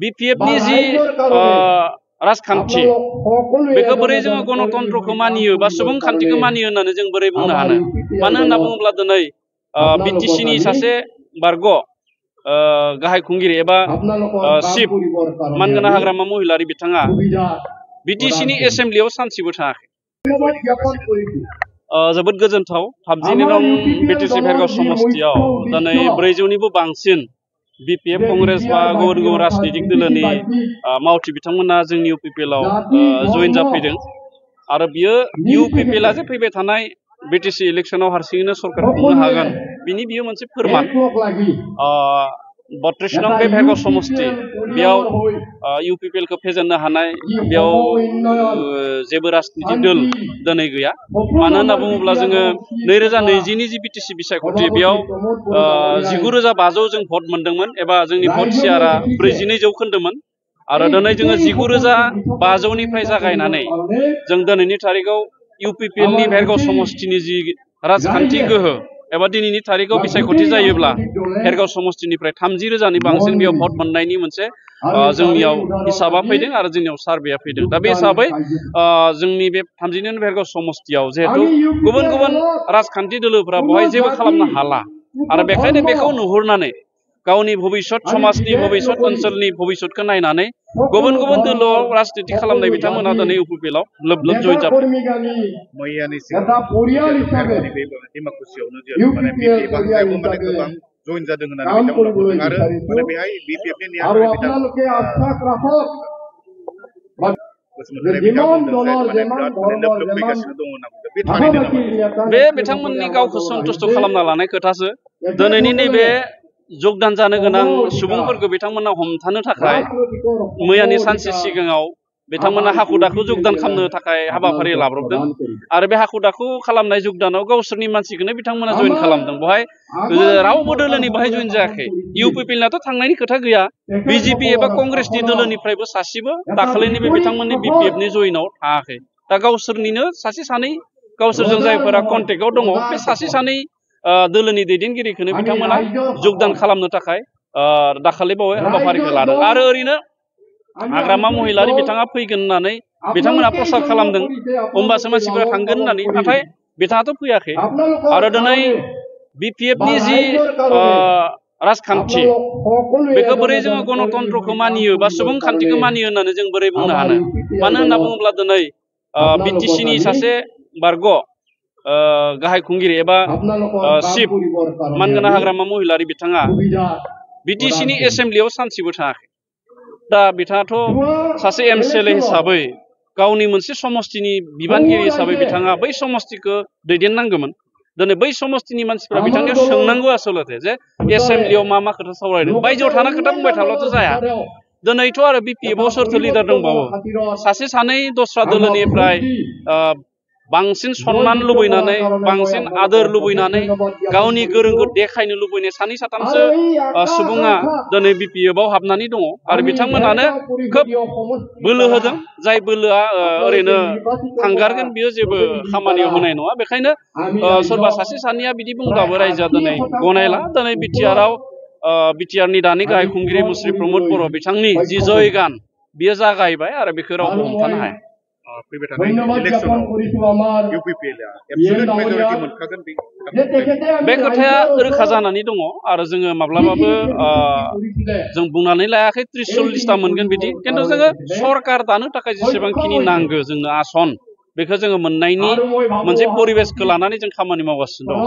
बिपिएफनि जि राजखान्थि बेखौ बोरै जोङो गणतन्त्रखौ मानियो बा सुबुंखान्थिखौ मानियो होननानै जों बोरै बुंनो हानो मानो होनना बुङोब्ला दिनै बिटिसिनि सासे बारग' गाहाय खुंगिरि एबा चिफ मानगोनां हाग्रामा महिलारि बिथाङा बिटिसिनि एसेम्ब्लियाव सानसेबो थाङाखै जोबोद गोजोनथाव 32 नं बिटिसि भेरगाव समष्टियाव दिनै 400निबो बांसिन बिपिएफ कंग्रेस बा गुबुन गुबुन राजनीतिक दलनि मावथि बिथांमोना जोंनि इउपिपिएलआव जइन जाफैदों आरो बियो इउपिपिएलआ जे फैबाय थानाय बिटिसि इलेक्शनाव हारसिङैनो सरकार खुंनो हागोन बिनि बियो मोनसे फोरमान 32 नं बे भेरगाव समष्टि बेयाव इउपिपिएलखौ फेजेननो हानाय बेयाव जेबो राजनीतिक दल दिनै गैया मानो होनना बुङोब्ला जोङो 2020नि जि बिटिसि बिसायख'थि बेयाव 19,500 जों भट मोनदोंमोन एबा जोंनि भट शेयारा 42 जौखोन्दोमोन आरो दिनै जोङो 19,500निफ्राय जागायनानै जों दिनैनि तारिखआव इउपिपिएलनि भेरगाव समष्टिनि जि राजखान्थि गोहो एबा दिनैनि तारिखआव बिसायख'थि जायोब्ला भेरगाव समष्टिनिफ्राय 30,000नि बांसिन बेयाव भट मोननायनि मोनसे जोंनियाव हिसाबा फैदों आरो जोंनियाव सार्भेया फैदों दा बे हिसाबै जोंनि बे 32 नं भेरगाव समष्टियाव जिहेतु गुबुन गुबुन राजखान्थि दोलोफोरा बेवहाय जेबो खालामनो हाला आरो बेखायनो बेखौ नुहुरनानै गावनि भबिष्यत समाजनि भबिष्यत ओनसोलनि भबिष्यतखौ नायनानै गुबुन गुबुन दोलोआव राजनीति खालामनाय बिथांमोना दिनै इउपिपिएलआव लोब लोब जइन जाबाय मैयानि सिगां जइन जादों होननानै बिथांमोना बुंदों आरो माने बेहाय बिपिएफनि बे बिथांमोननि गावखौ सन्तुष्ट खालामना लानाय खोथासो दिनैनि नैबे जगदान जानो गोनां सुबुंफोरखौ बिथांमोना हमथानो थाखाय मैयानि सानसे सिगाङाव बिथांमोना हाखु दाखु जगदान खालामनो थाखाय हाबाफारि लाब्रबदों आरो बे हाखु दाखु खालामनाय जगदानाव गावसोरनि मानसिखौनो बिथांमोना जइन खालामदों बेवहाय रावबो दोलोनि बाहाय जइन जायाखै इउपिपिएलनाथ' थांनायनि खोथा गैया बिजेपि एबा कंग्रेसनि दोलोनिफ्रायबो सासेबो दाखालिनि बे बिथांमोननि बिपिएफनि जइनाव थाङाखै दा गावसोरनिनो सासे सानै गावसोरजों जायफोरा कन्टेक्टआव दङ बे सासे सानै दोलोनि दैदेनगिरिखौनो बिथांमोना जगदान खालामनो थाखाय दाखालि बावै हाबाफारिखौ लादों आरो ओरैनो हाग्रामा महिलारि बिथाङा फैगोन होननानै बिथांमोना प्रसार खालामदों होमबासो मानसिफोरा थांगोन होननानै नाथाय बिथाङाथ' फैयाखै आरो दिनै बिपिएफनि जि राजखान्थि बेखौ बोरै जोङो गणतन्त्रखौ मानियो बा सुबुंखान्थिखौ मानियो होननानै जों बोरै बुंनो हानो मानो होनना बुङोब्ला दिनै बिटिसिनि सासे बारग' गाहाय खुंगिरि एबा चिफ मानगोनां हाग्रामा महिलारि बिथाङा बिटिसिनि एसेम्ब्लियाव सानसेबो थाङाखै दा बिथाङाथ' सासे एमसिएलए हिसाबै गावनि मोनसे समष्टिनि बिबानगिरि हिसाबै बिथाङा बै समष्टिखौ दैदेननांगौमोन दिनै बै समष्टिनि मानसिफ्रा बिथांनियाव सोंनांगौ आसलथे जे एसेम्ब्लियाव मा मा खोथा सावरायदों बायजोआव थाना खोथा बुंबाय थाब्लाथ' जाया दिनैथ' आरो बिपिएफआव सोरथो लिडार दंबावो सासे सानै दस्रा दोलोनिफ्राय बांसिन सन्मान लुबैनानै बांसिन आदर लुबैनानै गावनि गोरोंखौ देखायनो लुबैनाय सानै साथामसो सुबुङा दिनै बिपिएफआव हाबनानै दङ आरो बिथांमोनानो खोब बोलो होदों जाय बोलोआ ओरैनो थांगारगोन बियो जेबो खामानियाव होनाय नङा बेखायनो सोरबा सासे सानैया बिदि बुंब्लाबो रायजोआ दिनै गनायला दिनै बिटिआरनि दानि गाहाय खुंगिरि मुस्रि प्रमद बर' बिथांनि जि जयगान बियो जागायबाय आरो बेखौ रावबो हमथानो हाया फैबाय थानाय इलेक्शनाव इउपिपिएलआ एबसुलेट मेजरिटि मोनखागोन बे खोथाया रोखा जानानै दङ आरो जोङो माब्लाबाबो जों बुंनानै लायाखै 30-40टा मोनगोन बिदि खिन्थु जोङो सरकार दानो थाखाय जेसेबांखिनि नांगौ जोंनो आसन बेखौ जोङो मोननायनि मोनसे परिबेसखौ लानानै जों खामानि मावगासिनो दङ